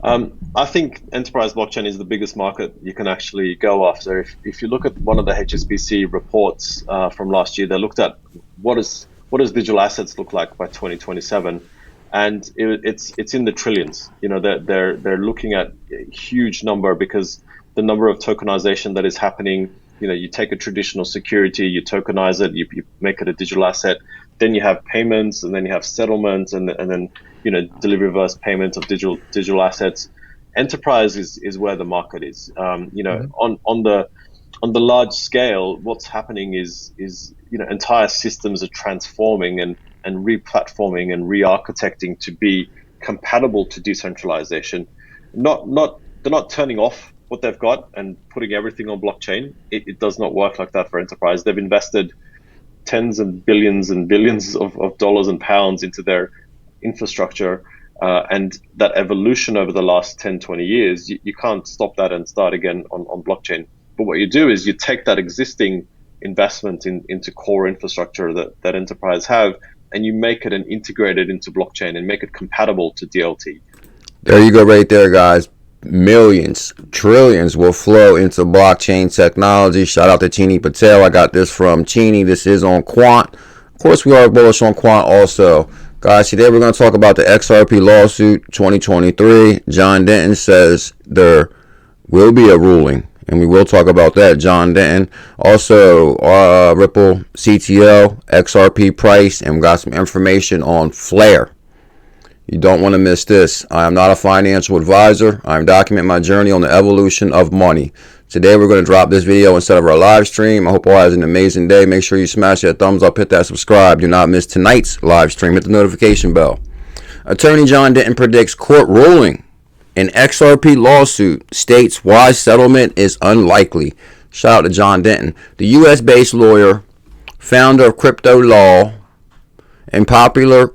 I think enterprise blockchain is the biggest market you can actually go after. If you look at one of the HSBC reports from last year, they looked at what does digital assets look like by 2027, and it's in the trillions. You know, they're looking at a huge number because the number of tokenization that is happening. You know, you take a traditional security, you tokenize it, you make it a digital asset, then you have payments, and then you have settlements, and then delivery reverse payment of digital assets. Enterprise is where the market is. On the large scale, what's happening is entire systems are transforming and re-platforming and re-architecting to be compatible to decentralization. They're not turning off what they've got and putting everything on blockchain. It does not work like that for enterprise. They've invested tens and billions of dollars and pounds into their infrastructure, and that evolution over the last 10-20 years, you can't stop that and start again on blockchain. But what you do is you take that existing investment into core infrastructure that enterprise have, and you make it and integrate it into blockchain and make it compatible to DLT. There you go right there, guys. Millions, trillions will flow into blockchain technology. Shout out to Chini Patel. I got this from Chini. This is on Quant. Of course, we are bullish on Quant also. Guys, today we're going to talk about the XRP lawsuit 2023. John Denton says there will be a ruling, and we will talk about that. John Denton. Also, Ripple CTO, XRP price, and we got some information on FLR. You don't want to miss this. I am not a financial advisor. I am documenting my journey on the evolution of money. Today we're going to drop this video instead of our live stream. I hope all has an amazing day. Make sure you smash that thumbs up, hit that subscribe. Do not miss tonight's live stream. Hit the notification bell. Attorney John Denton predicts court ruling in XRP lawsuit, states why settlement is unlikely. Shout out to John Denton. The U.S.-based lawyer, founder of crypto law, and popular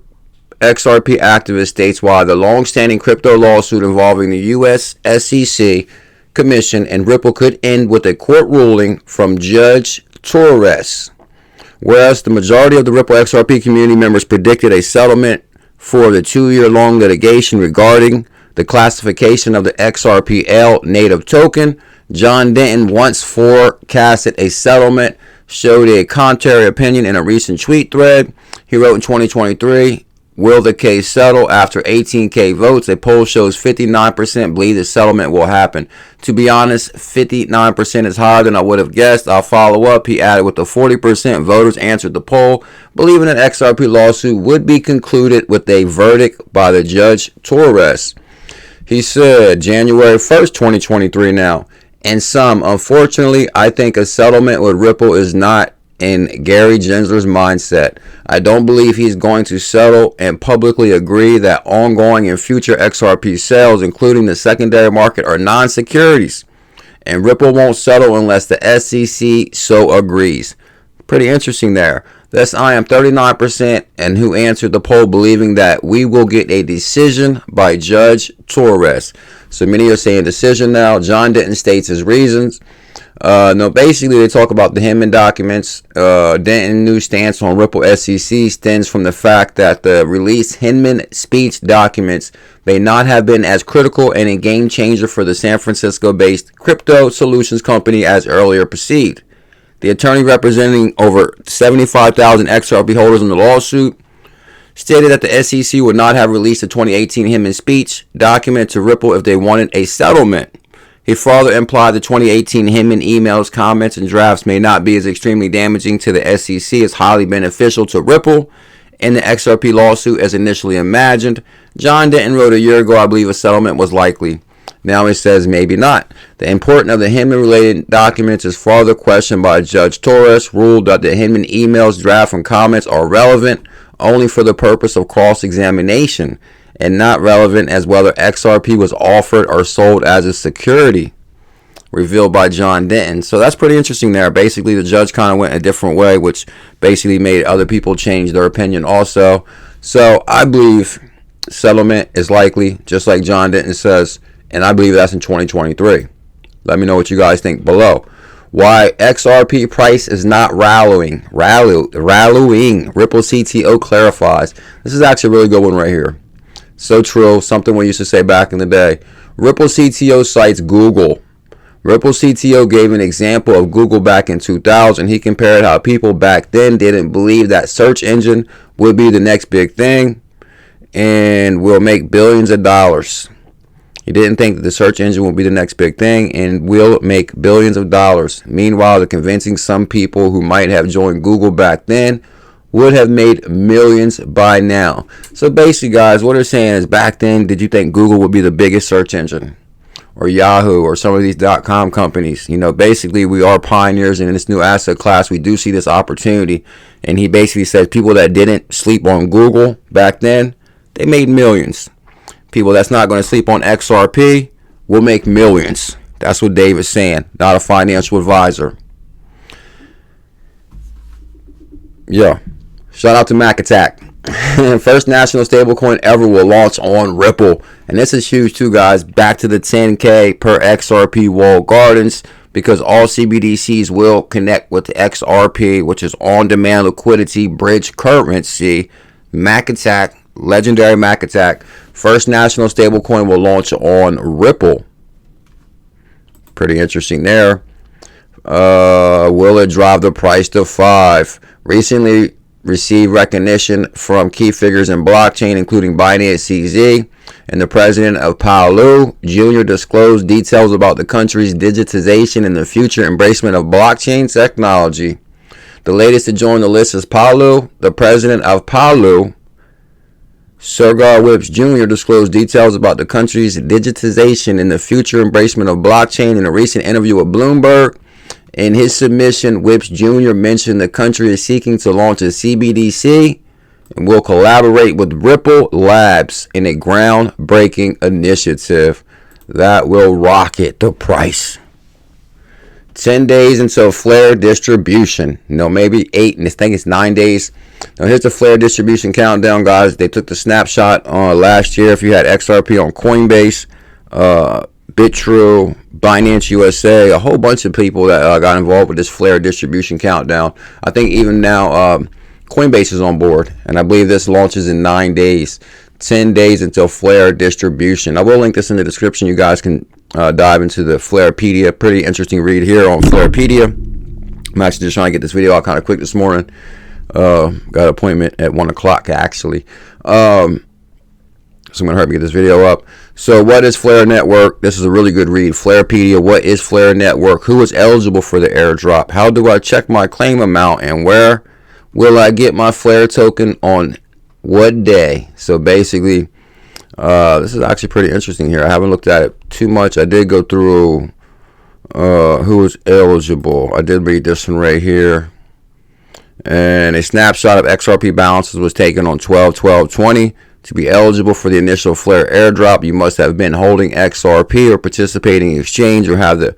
XRP activist states why the long-standing crypto lawsuit involving the U.S. SEC Commission and Ripple could end with a court ruling from Judge Torres. Whereas the majority of the Ripple XRP community members predicted a settlement for the 2-year-long litigation regarding the classification of the XRPL native token, John Denton once forecasted a settlement, showed a contrary opinion in a recent tweet thread. He wrote in 2023, will the case settle after 18K votes? A poll shows 59% believe the settlement will happen. To be honest, 59% is higher than I would have guessed. I'll follow up. He added with the 40% voters answered the poll, believing an XRP lawsuit would be concluded with a verdict by the Judge Torres. He said, January 1st, 2023 now. And some, unfortunately, I think a settlement with Ripple is not in Gary Gensler's mindset. I don't believe he's going to settle and publicly agree that ongoing and future XRP sales, including the secondary market, are non-securities. And Ripple won't settle unless the SEC so agrees. Pretty interesting there. Thus, I am 39% and who answered the poll believing that we will get a decision by Judge Torres. So many are saying decision now. John Denton states his reasons. No, basically they talk about the Hinman documents. Denton new stance on Ripple SEC stems from the fact that the released Hinman speech documents may not have been as critical and a game changer for the San Francisco-based crypto solutions company as earlier perceived. The attorney representing over 75,000 XRP holders in the lawsuit stated that the SEC would not have released the 2018 Hinman speech document to Ripple if they wanted a settlement. He further implied the 2018 Hinman emails, comments, and drafts may not be as extremely damaging to the SEC as highly beneficial to Ripple in the XRP lawsuit as initially imagined. John Denton wrote a year ago, I believe a settlement was likely. Now it says maybe not. The importance of the Hinman-related documents is further questioned by Judge Torres, ruled that the Hinman emails, drafts, and comments are relevant only for the purpose of cross-examination and not relevant as whether XRP was offered or sold as a security, revealed by John Denton. So that's pretty interesting there. Basically, the judge kind of went a different way, which basically made other people change their opinion also. So I believe settlement is likely, just like John Denton says, and I believe that's in 2023. Let me know what you guys think below. Why XRP price is not rallying. Rallying. Ripple CTO clarifies. This is actually a really good one right here. So true. Something we used to say back in the day. Ripple CTO cites Google. Ripple CTO gave an example of Google back in 2000. He compared how people back then didn't believe that search engine would be the next big thing and will make billions of dollars. He didn't think that the search engine will be the next big thing and will make billions of dollars. Meanwhile, the convincing some people who might have joined Google back then would have made millions by now. So basically, guys, what they're saying is back then, did you think Google would be the biggest search engine? Or Yahoo, or some of these .com companies? You know, basically, we are pioneers in this new asset class. We do see this opportunity. And he basically says people that didn't sleep on Google back then, they made millions. People that's not going to sleep on XRP will make millions. That's what Dave is saying, not a financial advisor. Yeah. Shout out to MACK Attack. First national stablecoin ever will launch on Ripple. And this is huge too, guys. Back to the 10K per XRP walled gardens, because all CBDCs will connect with the XRP, which is on-demand liquidity bridge currency. MACK Attack, legendary MACK Attack. First national stablecoin will launch on Ripple. Pretty interesting there. Will it drive the price to 5? Recently received recognition from key figures in blockchain, including Binance CZ, and the president of 𝕬𝕚𝕟𝕘 Jr. disclosed details about the country's digitization and the future embracement of blockchain technology. The latest to join the list is 𝕬𝕚𝕟. The president of 𝕬𝕚𝕟, Sergar Whips Jr., disclosed details about the country's digitization and the future embracement of blockchain in a recent interview with Bloomberg. In his submission, Whips Jr. mentioned the country is seeking to launch a CBDC and will collaborate with Ripple Labs in a groundbreaking initiative that will rocket the price. 10 days until Flare distribution. Maybe 8, and I think it's 9 days. Now, here's the Flare distribution countdown, guys. They took the snapshot last year. If you had XRP on Coinbase, Bitrue, Binance USA, a whole bunch of people that got involved with this Flare distribution countdown. I think even now Coinbase is on board, and I believe this launches in 9 days. 10 days until Flare distribution. I will link this in the description. You guys can dive into the Flarepedia. Pretty interesting read here on Flarepedia. I'm actually just trying to get this video out kind of quick this morning. Got an appointment at 1 o'clock actually. So I'm going to hurry get this video up. So what is Flare Network? This is a really good read. Flarepedia. What is Flare Network? Who is eligible for the airdrop? How do I check my claim amount? And where will I get my Flare token on what day? So basically, this is actually pretty interesting here. I haven't looked at it too much. I did go through who is eligible. I did read this one right here. And a snapshot of XRP balances was taken on 12/12/20. To be eligible for the initial Flare airdrop, you must have been holding XRP or participating in exchange or have the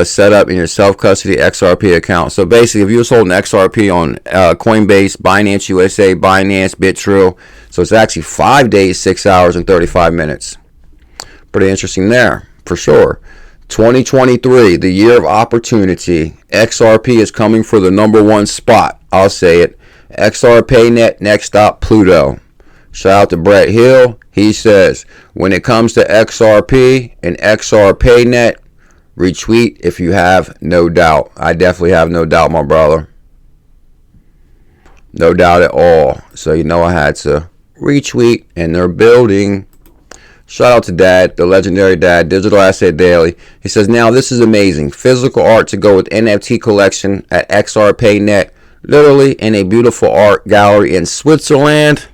set up in your self-custody XRP account. So basically, if you was holding XRP on Coinbase, Binance USA, Binance, Bitrue, so it's actually 5 days, 6 hours, and 35 minutes. Pretty interesting there, for sure. 2023, the year of opportunity. XRP is coming for the #1 spot. I'll say it. XRPAYNET, next stop, Pluto. Shout out to Brett Hill. He says, when it comes to XRP and XRPAYNET, retweet if you have no doubt. I definitely have no doubt, my brother. No doubt at all. So you know I had to retweet, and they're building. Shout out to Dad, the legendary Dad, Digital Asset Daily. He says, now this is amazing. Physical art to go with NFT collection at XRPAYNET. Literally in a beautiful art gallery in Switzerland.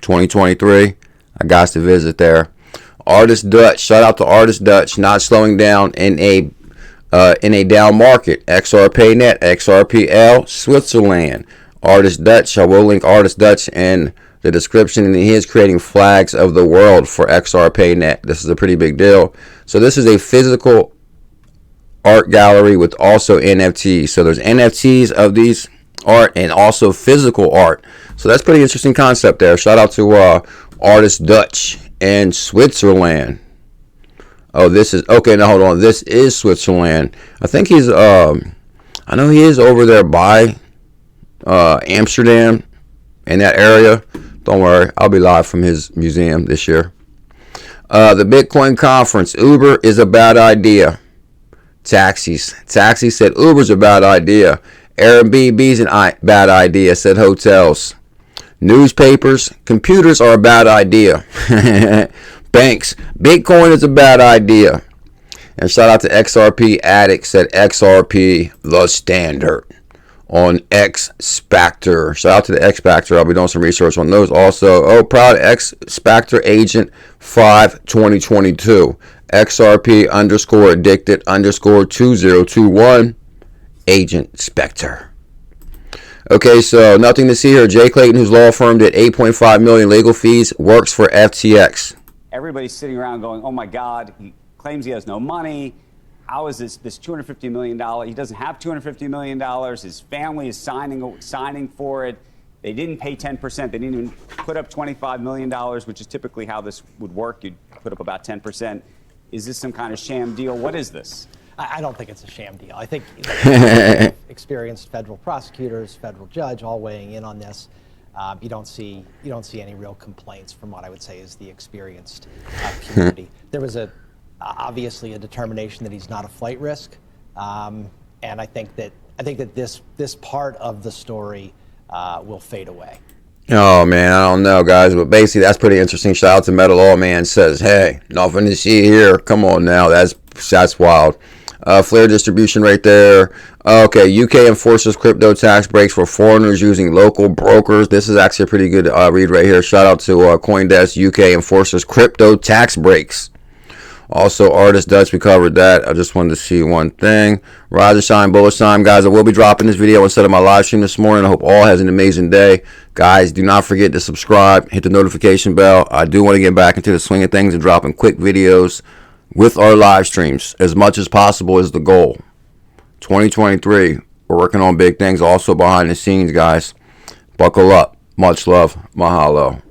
2023. I got to visit there. Artist Dutch. Shout out to Artist Dutch. Not slowing down in a down market. XRPAYNET, XRPL, Switzerland. Artist Dutch. I will link Artist Dutch in the description, and he is creating flags of the world for XRPAYNET. This is a pretty big deal. So this is a physical art gallery with also NFTs. So there's NFTs of these art and also physical art. So that's pretty interesting concept there. Shout out to Artist Dutch in Switzerland. Oh, this is okay. Now hold on. This is Switzerland. I think he's I know he is over there by Amsterdam in that area. Don't worry, I'll be live from his museum this year. The Bitcoin conference. Uber is a bad idea. Taxis said Uber's a bad idea. Airbnb's a bad idea, said hotels. Newspapers, computers are a bad idea. Banks, Bitcoin is a bad idea. And shout out to XRP Addict, said XRP the standard on X Spectre. Shout out to the X Spectre. I'll be doing some research on those also. Proud X Spectre Agent 5 2022. XRP_addicted_2021 Agent Spectre. Okay, so nothing to see here. Jay Clayton, whose law firm did $8.5 million legal fees, works for FTX. Everybody's sitting around going, oh my God, he claims he has no money. How is this $250 million? He doesn't have $250 million. His family is signing for it. They didn't pay 10%. They didn't even put up $25 million, which is typically how this would work. You'd put up about 10%. Is this some kind of sham deal? What is this? I don't think it's a sham deal. I think experienced federal prosecutors, federal judge, all weighing in on this. You don't see any real complaints from what I would say is the experienced community. There was obviously a determination that he's not a flight risk, and I think that this part of the story will fade away. Oh man, I don't know, guys, but basically that's pretty interesting. Shout out to ℕ𝕗𝕗 says, hey, nothing to see here. Come on now, that's wild. Flare distribution right there. Okay, UK enforces crypto tax breaks for foreigners using local brokers. This is actually a pretty good read right here. Shout out to CoinDesk. UK enforces crypto tax breaks. Also, Artist Dutch, we covered that. I just wanted to see one thing. Rise and shine, bullish time, guys. I will be dropping this video instead of my live stream this morning. I hope all has an amazing day. Guys, do not forget to subscribe. Hit the notification bell. I do want to get back into the swing of things and dropping quick videos with our live streams. As much as possible is the goal. 2023, we're working on big things also behind the scenes, guys. Buckle up. Much love. Mahalo.